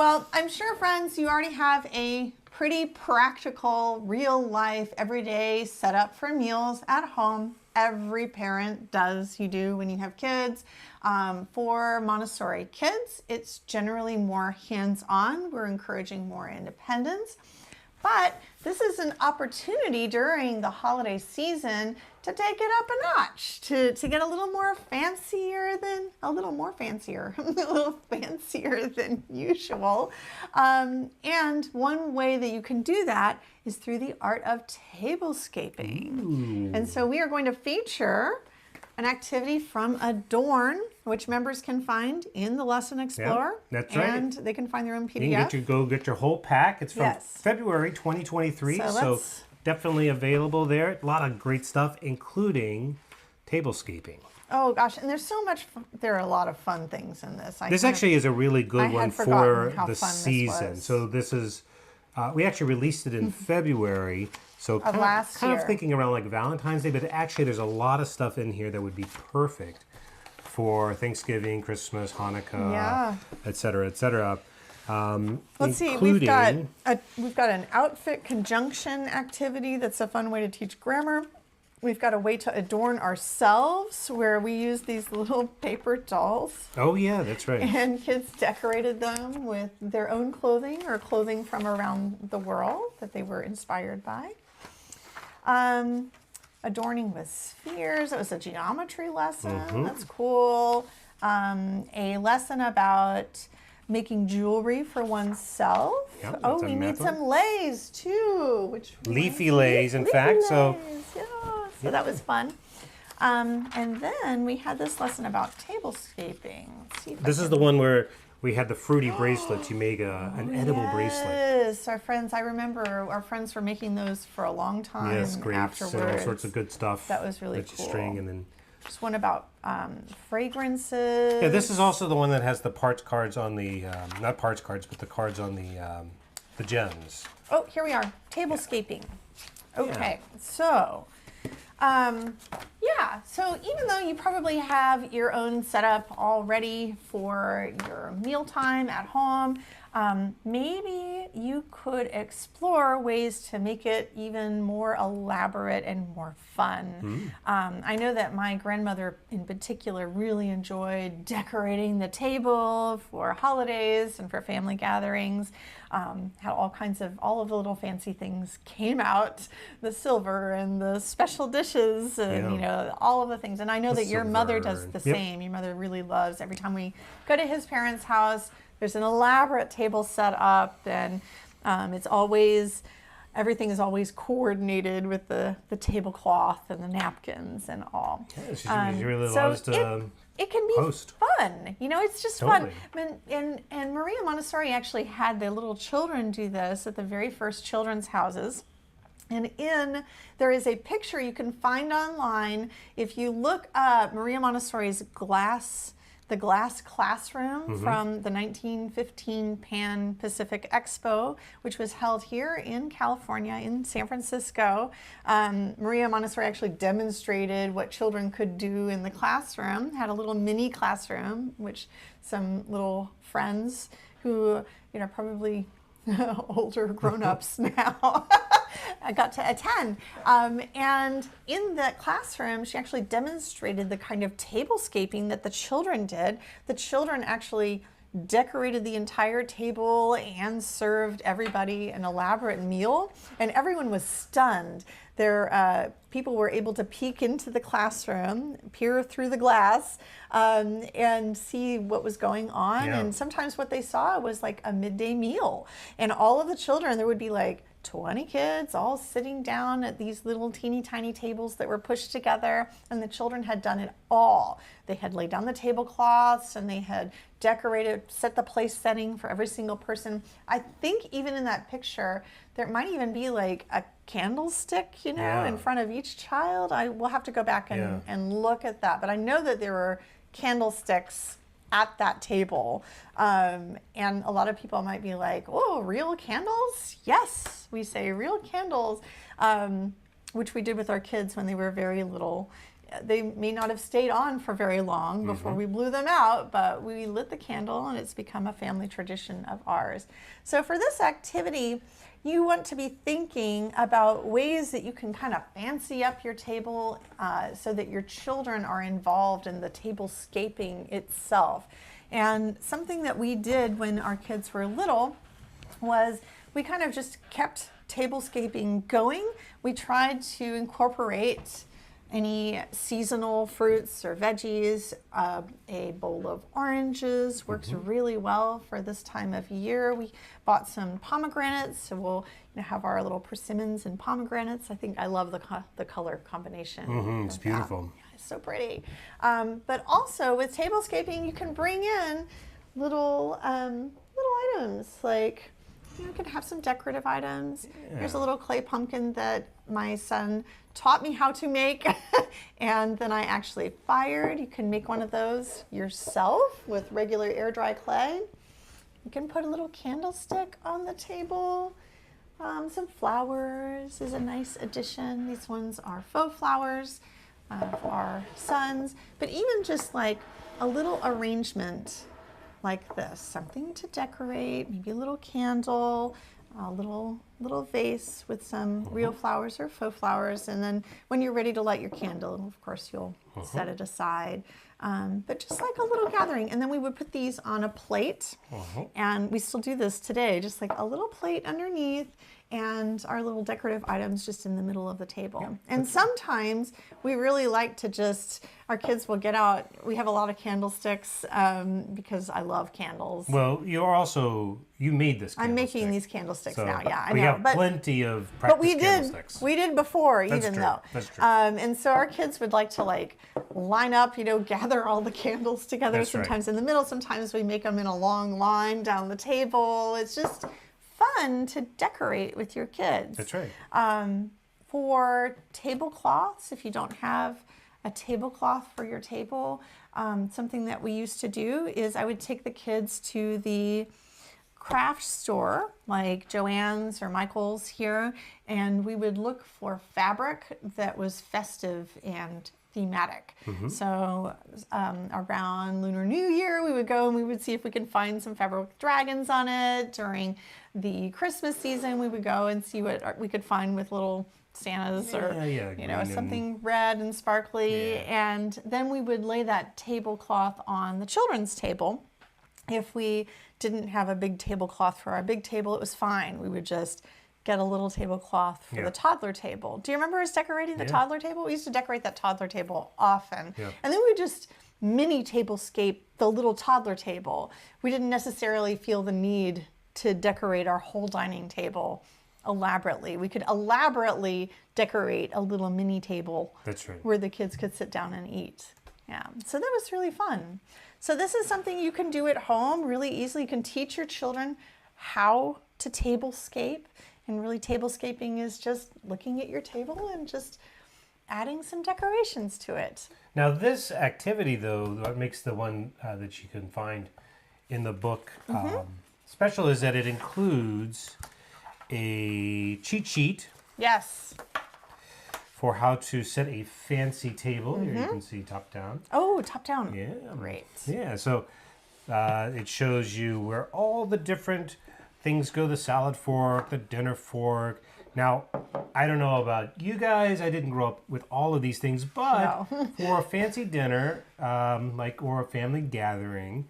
Well, I'm sure, friends, you already have a pretty practical, real life, everyday setup for meals at home. Every parent does. You do when you have kids. For Montessori kids, it's generally more hands-on. We're encouraging more independence. But this is an opportunity during the holiday season to take it up a notch, to get a little fancier than usual. And one way that you can do that is through the art of tablescaping. Ooh. And so we are going to feature an activity from Adorn, which members can find in the Lesson Explorer. Yep, that's right. And they can find their own PDF. You can go get your whole pack. It's from February 2023, so definitely available there. A lot of great stuff, including tablescaping. Oh gosh, and there's so much, there are a lot of fun things in this. This actually is a really good one for the season. So this is, we actually released it in February. So kind of thinking around like Valentine's Day, but actually there's a lot of stuff in here that would be perfect for Thanksgiving, Christmas, Hanukkah, et cetera, et cetera. Let's see, we've got an outfit conjunction activity that's a fun way to teach grammar. We've got a way to adorn ourselves where we use these little paper dolls. Oh yeah, that's right. And kids decorated them with their own clothing or clothing from around the world that they were inspired by. Adorning with spheres. It was a geometry lesson. That's cool. A lesson about making jewelry for oneself. Yep, oh, we need some lays too. Leafy lays, in fact. So that was fun. And then we had this lesson about tablescaping. This is the one where we had the fruity bracelets. You make an edible bracelet. Yes, our friends. I remember our friends were making those for a long time. Yes, grapes and all sorts of good stuff. That was really cool. You string and then. There's one about fragrances. Yeah, this is also the one that has the parts cards on the not parts cards, but the cards on the gems. Oh, here we are. Tablescaping. Okay, so. So even though you probably have your own setup all ready for your mealtime at home, maybe you could explore ways to make it even more elaborate and more fun. I know that my grandmother in particular really enjoyed decorating the table for holidays and for family gatherings. How all of the little fancy things came out, the silver and the special dishes and all of the things. And I know that your mother does the same. Your mother really loves, every time we go to his parents' house, there's an elaborate table set up, and everything is always coordinated with the tablecloth and the napkins and all. Yeah, she really loves to it can be fun. It's just fun. And Maria Montessori actually had the little children do this at the very first children's houses. And there is a picture you can find online. If you look up Maria Montessori's the glass classroom from the 1915 Pan Pacific Expo, which was held here in California, in San Francisco. Maria Montessori actually demonstrated what children could do in the classroom, had a little mini classroom, which some little friends who, probably older grown-ups now, I got to attend. And in that classroom, she actually demonstrated the kind of tablescaping that the children did. The children actually decorated the entire table and served everybody an elaborate meal, and everyone was stunned. People were able to peek into the classroom, peer through the glass, and see what was going on. Yeah. And sometimes what they saw was like a midday meal. And all of the children, there would be like 20 kids all sitting down at these little teeny tiny tables that were pushed together, and the children had done it all. They had laid down the tablecloths and they had decorated, set the place setting for every single person. I think even in that picture, there might even be like a candlestick, in front of each child. I will have to go back and look at that, but I know that there were candlesticks at that table. And a lot of people might be like, oh, real candles? Yes, we say real candles, which we did with our kids when they were very little. they may not have stayed on for very long before we blew them out, but we lit the candle and it's become a family tradition of ours. So for this activity, you want to be thinking about ways that you can kind of fancy up your table so that your children are involved in the tablescaping itself. And something that we did when our kids were little was we kind of just kept tablescaping going. We tried to incorporate any seasonal fruits or veggies. A bowl of oranges works really well for this time of year. We bought some pomegranates, so we'll have our little persimmons and pomegranates. I think I love the color combination. It's beautiful. Yeah, it's so pretty. But also with tablescaping, you can bring in little items like, you can have some decorative items. Yeah. Here's a little clay pumpkin that my son taught me how to make, and then I actually fired. You can make one of those yourself with regular air dry clay. You can put a little candlestick on the table. Some flowers is a nice addition. These ones are faux flowers for our sons, but even just like a little arrangement like this, something to decorate, maybe a little candle, a little vase with some real flowers or faux flowers, and then when you're ready to light your candle, of course you'll set it aside. But just like a little gathering, and then we would put these on a plate, and we still do this today, just like a little plate underneath, and our little decorative items just in the middle of the table. Yeah, and sometimes we really like to just, our kids will get out, we have a lot of candlesticks because I love candles. Well, you made this candlestick. I'm making these candlesticks now, yeah, I know. We have plenty of practice candlesticks. But we did before, That's even true. though. That's true. And so our kids would like to line up, gather all the candles together. That's sometimes in the middle, sometimes we make them in a long line down the table. It's just fun to decorate with your kids. That's right. For tablecloths, if you don't have a tablecloth for your table, something that we used to do is I would take the kids to the craft store like Joann's or Michael's here, and we would look for fabric that was festive and thematic. So around Lunar New Year, we would go and we would see if we could find some fabric with dragons on it. During the Christmas season, we would go and see what we could find with little Santas or something red and sparkly. And then we would lay that tablecloth on the children's table. If we didn't have a big tablecloth for our big table, it was fine. We would just get a little tablecloth for the toddler table. Do you remember us decorating the toddler table? We used to decorate that toddler table often. Yeah. And then we would just mini tablescape the little toddler table. We didn't necessarily feel the need to decorate our whole dining table elaborately. We could elaborately decorate a little mini table. That's right. Where the kids could sit down and eat. Yeah, so that was really fun. So this is something you can do at home really easily. You can teach your children how to tablescape. And really, tablescaping is just looking at your table and just adding some decorations to it. Now, this activity, though, what makes the one that you can find in the book special is that it includes a cheat sheet. Yes. For how to set a fancy table. Here you can see top down. Oh, top down. Yeah. Great. Yeah, so it shows you where all the different things go, the salad fork, the dinner fork. Now, I don't know about you guys. I didn't grow up with all of these things, but for a fancy dinner, or a family gathering,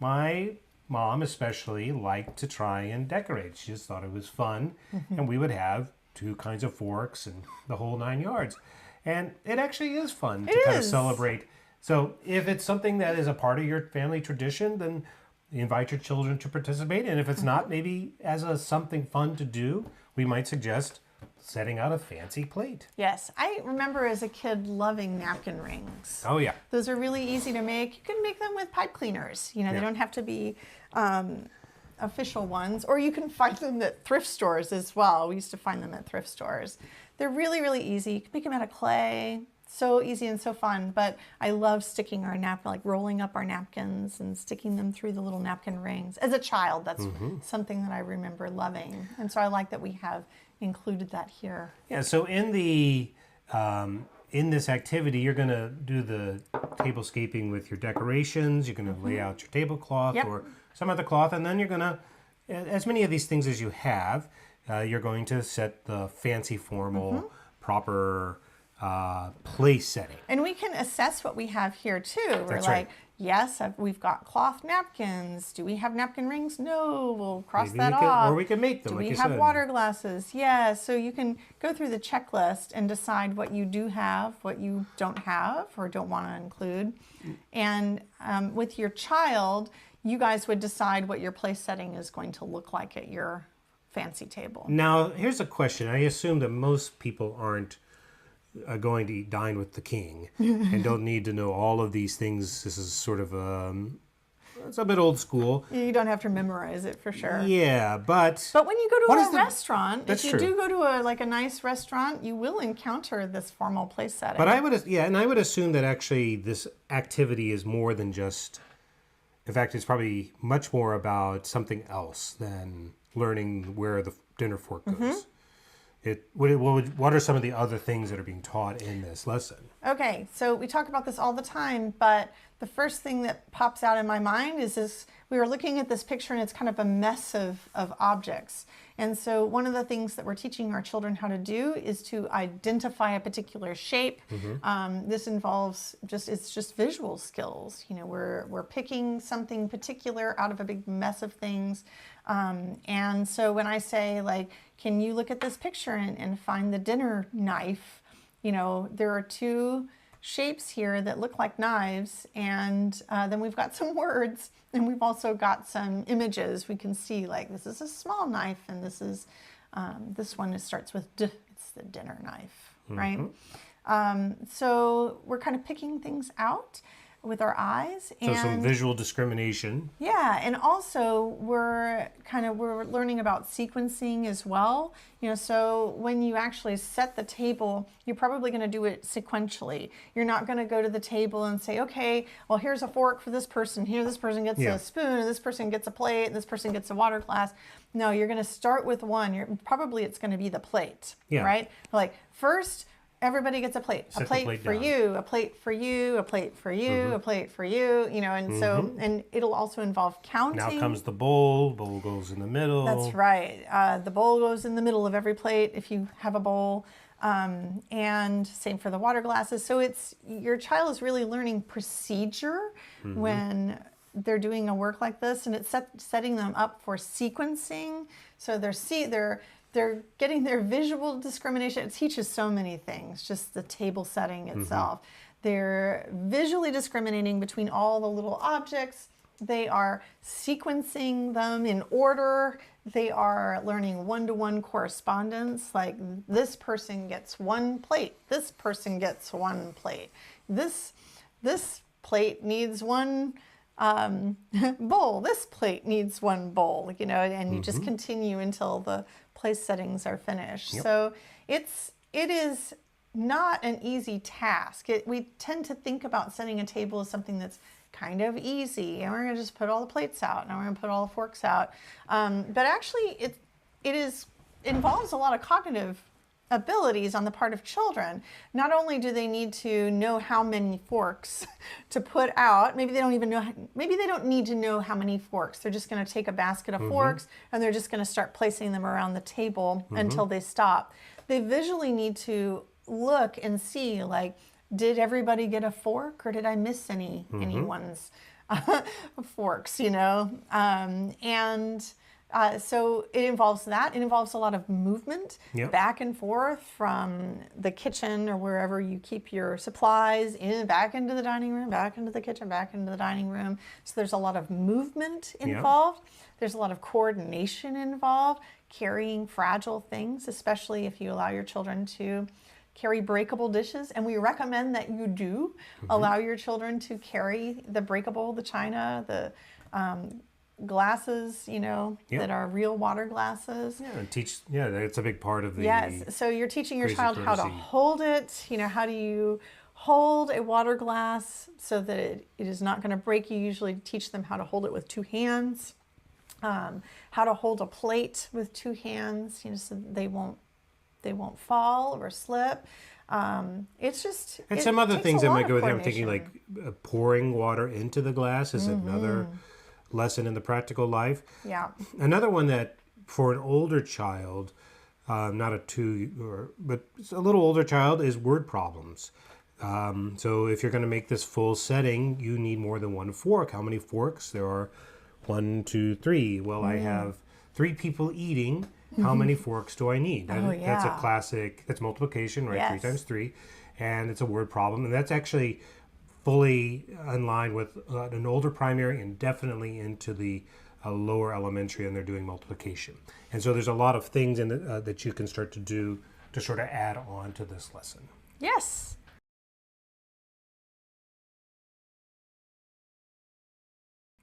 my mom especially liked to try and decorate. She just thought it was fun, and we would have 2 kinds of forks and the whole 9 yards. And it actually is fun to kind of celebrate. So if it's something that is a part of your family tradition, then invite your children to participate. And if it's not, maybe as something fun to do, we might suggest setting out a fancy plate. Yes, I remember as a kid loving napkin rings. Oh yeah. Those are really easy to make. You can make them with pipe cleaners. They don't have to be official ones, or you can find them at thrift stores as well. We used to find them at thrift stores. They're really, really easy. You can make them out of clay. So easy and so fun, but I love sticking our rolling up our napkins and sticking them through the little napkin rings. As a child, that's something that I remember loving. And so I like that we have included that here. Yeah, so in the in this activity, you're going to do the tablescaping with your decorations. You're going to lay out your tablecloth or some other cloth, and then you're going to, as many of these things as you have, you're going to set the fancy, formal, proper place setting. And we can assess what we have here too. We're like, yes, we've got cloth napkins. Do we have napkin rings? No, we'll cross that off. Or we can make them. Do we have water glasses? Yeah. So you can go through the checklist and decide what you do have, what you don't have, or don't want to include. And with your child, you guys would decide what your place setting is going to look like at your fancy table. Now, here's a question. I assume that most people aren't going to dine with the king and don't need to know all of these things. This is sort of it's a bit old school. You don't have to memorize it for sure. Yeah, but when you go to a restaurant, if you true. do go to a nice restaurant, you will encounter this formal place setting. But I would assume that actually this activity is more than just. In fact, it's probably much more about something else than learning where the dinner fork goes. What are some of the other things that are being taught in this lesson? Okay, so we talk about this all the time, but the first thing that pops out in my mind is this. We were looking at this picture and it's kind of a mess of objects. And so one of the things that we're teaching our children how to do is to identify a particular shape. This involves it's just visual skills. You know, we're picking something particular out of a big mess of things. And so when I say, like, can you look at this picture and find the dinner knife? You know, there are two shapes here that look like knives, and then we've got some words, and we've also got some images. We can see, like, this is a small knife, and this is this one starts with D. It's the dinner knife, right? So we're kind of picking things out with our eyes. So some visual discrimination. Yeah, and also we're learning about sequencing as well. You know, so when you actually set the table, you're probably going to do it sequentially. You're not going to go to the table and say, okay, well, here's a fork for this person. Here, this person gets a spoon, and this person gets a plate, and this person gets a water glass. No, you're going to start with one. It's going to be the plate, right? Like, first, everybody gets a plate. A plate for you, a plate for you, a plate for you, a plate for you, you know, and so, and it'll also involve counting. Now comes the bowl goes in the middle. That's right. The bowl goes in the middle of every plate if you have a bowl. And same for the water glasses. So your child is really learning procedure when they're doing a work like this, and it's setting them up for sequencing. So they're getting their visual discrimination. It teaches so many things, just the table setting itself. They're visually discriminating between all the little objects. They are sequencing them in order. They are learning one-to-one correspondence, like this person gets one plate. This person gets one plate. This plate needs one bowl. This plate needs one bowl, you know, and you just continue until the place settings are finished. So it is not an easy task. We tend to think about setting a table as something that's kind of easy, and we're going to just put all the plates out, and we're going to put all the forks out. But actually, it involves a lot of cognitive abilities on the part of children. Not only do they need to know how many forks to put out, maybe they don't need to know how many forks. They're just going to take a basket of forks and they're just going to start placing them around the table until they stop. They visually need to look and see, like, did everybody get a fork, or did I miss anyone's forks, you know? So it involves that. It involves a lot of movement back and forth from the kitchen or wherever you keep your supplies, back into the dining room, back into the kitchen, back into the dining room. So there's a lot of movement involved. There's a lot of coordination involved, carrying fragile things, especially if you allow your children to carry breakable dishes. And we recommend that you do allow your children to carry the breakable, the china, the glasses, you know, that are real water glasses. That's a big part of the so you're teaching your child how to hold it. You know, how do you hold a water glass so that it is not going to break? You usually teach them how to hold it with two hands, how to hold a plate with two hands, you know, so they won't fall or slip. It's just... And some other things that might go with here, I'm thinking like pouring water into the glass is another lesson in the practical life. Yeah. Another one that for an older child, not a but a little older child, is word problems. So if you're going to make this full setting, you need more than one fork. How many forks? There are 1, 2, 3. Well, I have 3 people eating. How many forks do I need? That's a classic, that's multiplication, right? Yes. 3 times 3. And it's a word problem. And that's actually fully in line with an older primary and definitely into the lower elementary, and they're doing multiplication. And so there's a lot of things in that you can start to do to sort of add on to this lesson. Yes.